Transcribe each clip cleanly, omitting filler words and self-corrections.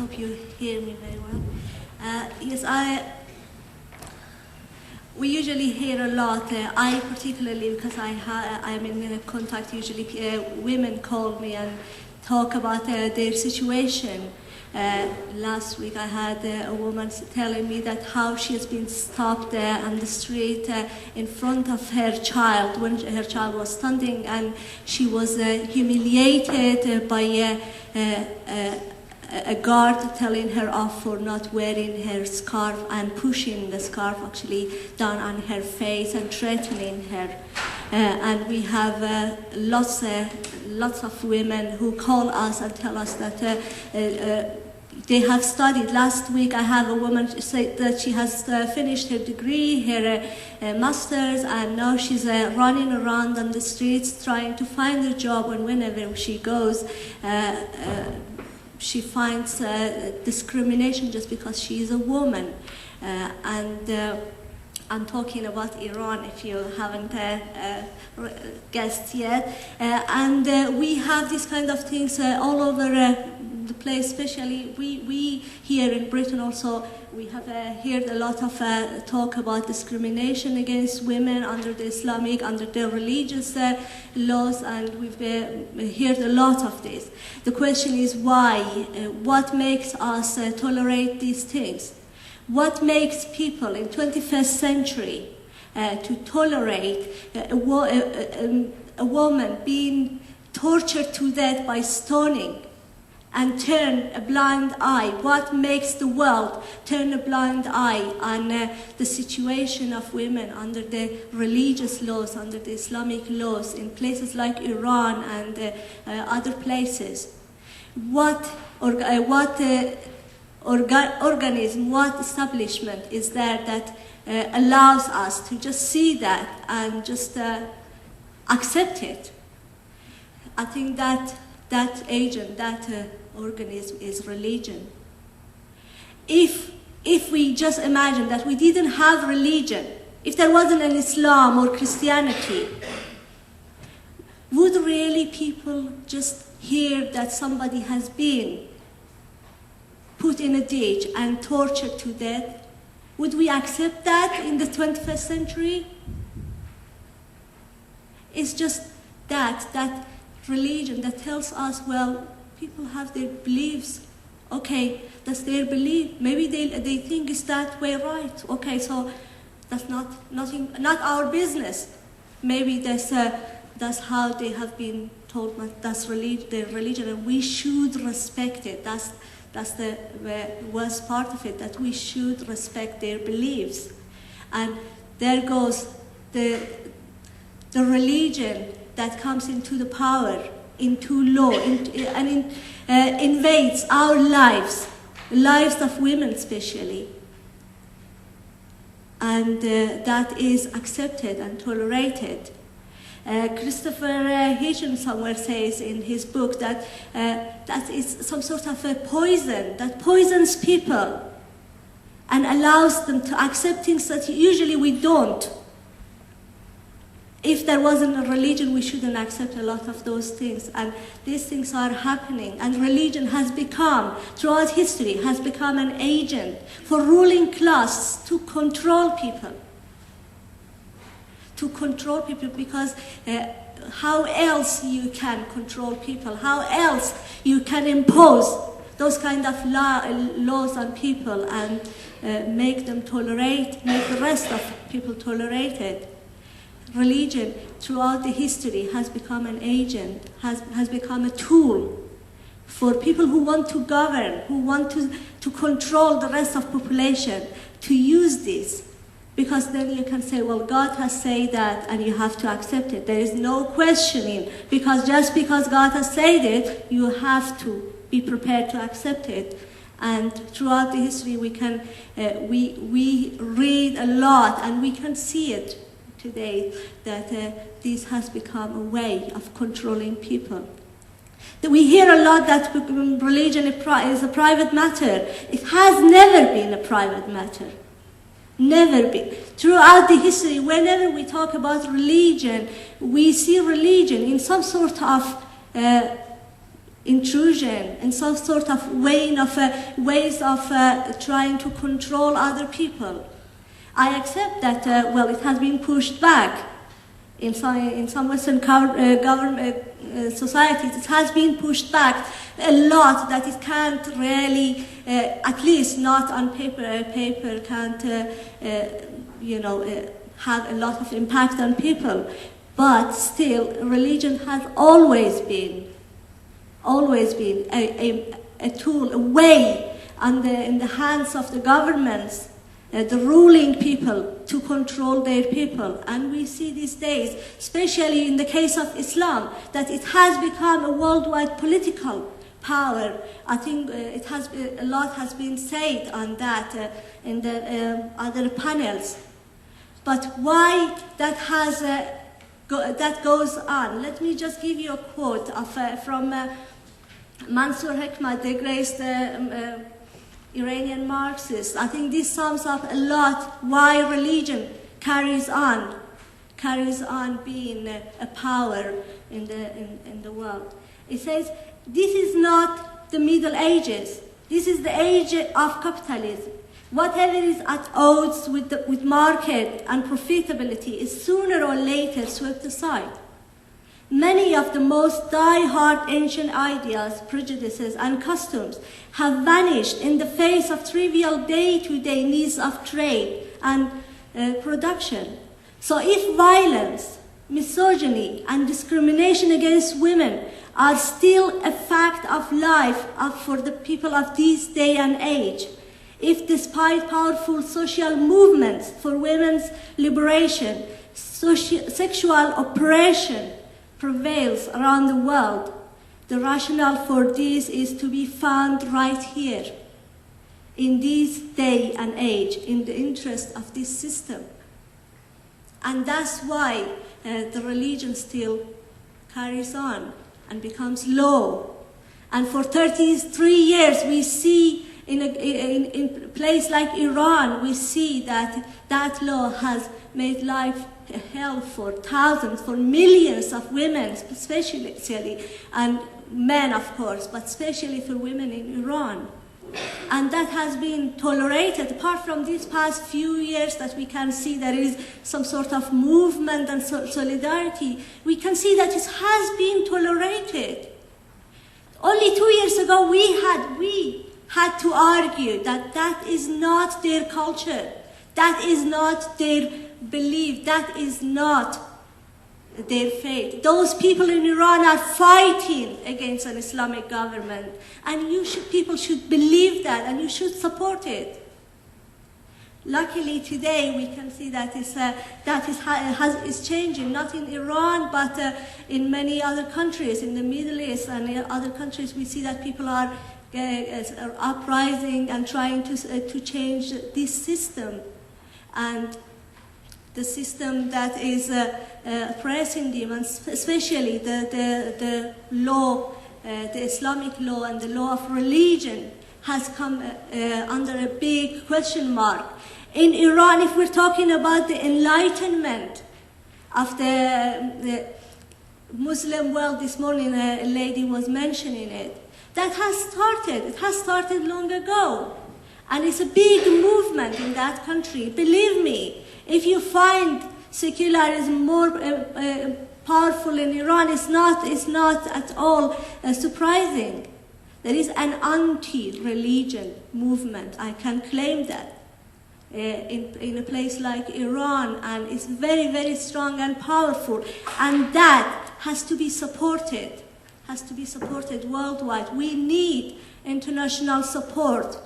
hope you hear me very well. Yes, we usually hear a lot. I particularly, because I'm in contact. Usually, women call me and talk about their situation. Last week, I had a woman telling me that how she has been stopped on the street in front of her child when her child was standing, and she was humiliated by a guard telling her off for not wearing her scarf and pushing the scarf actually down on her face and threatening her. And we have lots of women who call us and tell us that they have studied. Last week I have a woman say that she has finished her degree, her master's, and now she's running around on the streets trying to find a job, and whenever she goes, she finds discrimination just because she is a woman. I'm talking about Iran, if you haven't guessed yet. We have these kind of things all over the place, especially we here in Britain also. We have heard a lot of talk about discrimination against women under the religious laws, and we've heard a lot of this. The question is why? What makes us tolerate these things? What makes people in 21st century to tolerate a woman being tortured to death by stoning and turn a blind eye? What makes the world turn a blind eye on the situation of women under the religious laws, under the Islamic laws in places like Iran and other places? What organism, what establishment is there that allows us to just see that and just accept it? I think that agent, that organism is religion. If we just imagine that we didn't have religion, if there wasn't an Islam or Christianity, would really people just hear that somebody has been put in a ditch and tortured to death? Would we accept that in the 21st century? It's just that religion that tells us, well, people have their beliefs. Okay, that's their belief. Maybe they think it's that way, right? Okay, so that's not our business. Maybe that's how they have been told. That's their religion, and we should respect it. That's the worst part of it, that we should respect their beliefs. And there goes the religion that comes into the power, into law, and invades our lives of women especially. And that is accepted and tolerated. Christopher Hitchens somewhere says in his book that that is some sort of a poison that poisons people and allows them to accept things that usually we don't. If there wasn't a religion, we shouldn't accept a lot of those things. And these things are happening. And religion has become, throughout history, has become an agent for ruling class to control people. To control people, because how else you can control people? How else you can impose those kind of laws on people and make the rest of people tolerate it? Religion, throughout the history, has become an agent, has become a tool for people who want to govern, who want to control the rest of population, to use this. Because then you can say, well, God has said that, and you have to accept it. There is no questioning, because just because God has said it, you have to be prepared to accept it. And throughout the history, we read a lot, and we can see it today, that this has become a way of controlling people. We hear a lot that religion is a private matter. It has never been a private matter. Never been. Throughout the history, whenever we talk about religion, we see religion in some sort of intrusion and some sort of ways of trying to control other people. I accept that, well, it has been pushed back. In some Western government societies, it has been pushed back a lot that it can't really, at least not on paper, can't, have a lot of impact on people. But still, religion has always been a tool, a way in the hands of the governments, the ruling people, to control their people. And we see these days, especially in the case of Islam, that it has become a worldwide political power. I think a lot has been said on that in the other panels. But why that goes on? Let me just give you a quote from Mansour Hekmat, the great Iranian Marxist. I think this sums up a lot why religion carries on being a power in the world. It says, this is not the Middle Ages. This is the age of capitalism. Whatever is at odds with market and profitability is sooner or later swept aside. Many of the most die-hard ancient ideas, prejudices, and customs have vanished in the face of trivial day-to-day needs of trade and production. So if violence, misogyny, and discrimination against women are still a fact of life for the people of this day and age, if despite powerful social movements for women's liberation, sexual oppression prevails around the world, the rationale for this is to be found right here, in this day and age, in the interest of this system. And that's why the religion still carries on and becomes law. And for 33 years, we see in a place like Iran, we see that that law has made life a hell for thousands, for millions of women, especially, and men, of course, but especially for women in Iran. And that has been tolerated. Apart from these past few years that we can see there is some sort of movement and solidarity, we can see that it has been tolerated. Only 2 years ago, we had to argue that that is not their culture, that is not their belief, that is not their faith. Those people in Iran are fighting against an Islamic government, and people should believe that, and you should support it. Luckily, today we can see that is changing, not in Iran, but in many other countries, in the Middle East and in other countries. We see that people are uprising and trying to change this system, and the system that is oppressing them, and especially the law, the Islamic law and the law of religion has come under a big question mark. In Iran, if we're talking about the enlightenment of the Muslim world, this morning a lady was mentioning it, that has started. It has started long ago. And it's a big movement in that country. Believe me, if you find secularism more powerful in Iran, it's not at all surprising. There is an anti-religion movement, I can claim that, in a place like Iran, and it's very, very strong and powerful, and that has to be supported, worldwide. We need international support.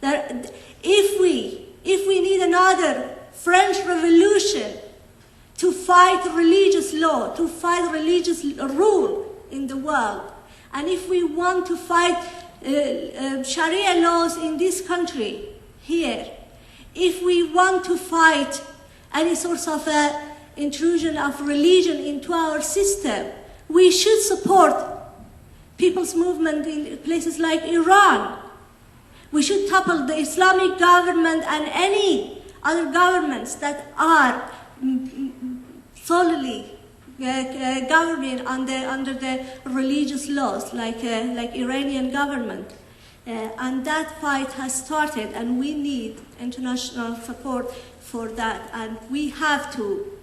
If we need another French Revolution to fight religious law, to fight religious rule in the world, and if we want to fight Sharia laws in this country, here, if we want to fight any sort of intrusion of religion into our system, we should support people's movement in places like Iran. We should topple the Islamic government and any other governments that are solely governing under the religious laws, like Iranian government. And that fight has started, and we need international support for that. And we have to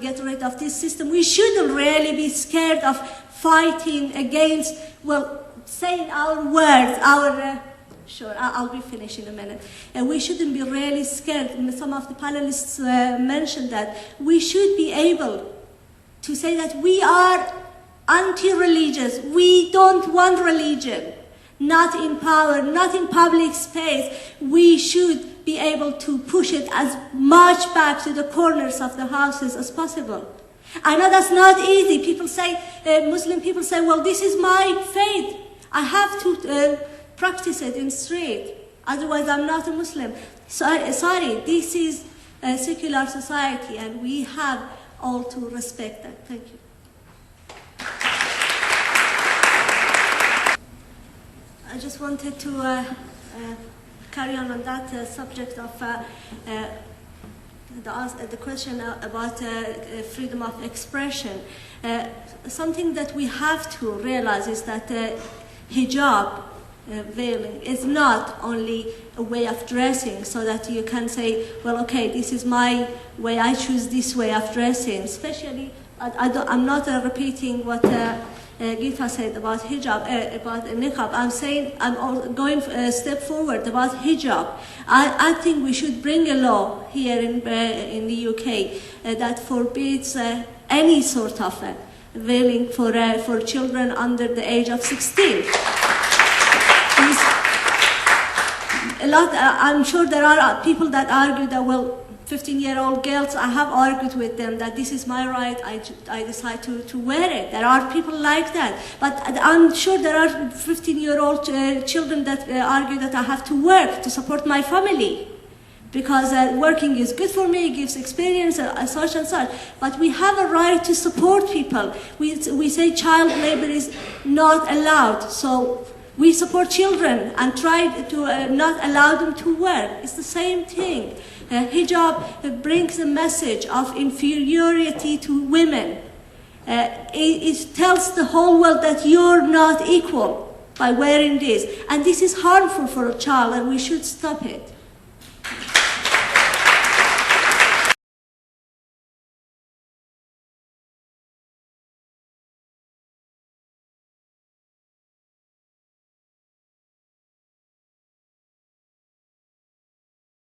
get rid of this system. We shouldn't really be scared of fighting against, saying our words, sure, I'll be finished in a minute. And we shouldn't be really scared. Some of the panelists mentioned that. We should be able to say that we are anti-religious. We don't want religion. Not in power, not in public space. We should be able to push it as much back to the corners of the houses as possible. I know that's not easy. People say, Muslim people say, well, this is my faith. I have to practice it in street. Otherwise, I'm not a Muslim. Sorry, this is a secular society, and we have all to respect that. Thank you. I just wanted to carry on that subject of the question about freedom of expression. Something that we have to realize is that hijab, veiling, is not only a way of dressing so that you can say, well, okay, this is my way, I choose this way of dressing. Especially, I'm not repeating what Gita said about hijab, about niqab. I'm saying, I'm going a step forward about hijab. I think we should bring a law here in the UK that forbids any sort of veiling for children under the age of 16. I'm sure there are people that argue that, well, 15-year-old girls, I have argued with them that this is my right, I decide to wear it. There are people like that. But I'm sure there are 15-year-old children that argue that I have to work to support my family because working is good for me, gives experience, such and such. But we have a right to support people. We say child labor is not allowed. So we support children and try to not allow them to work. It's the same thing. Hijab brings a message of inferiority to women. It tells the whole world that you're not equal by wearing this. And this is harmful for a child, and we should stop it.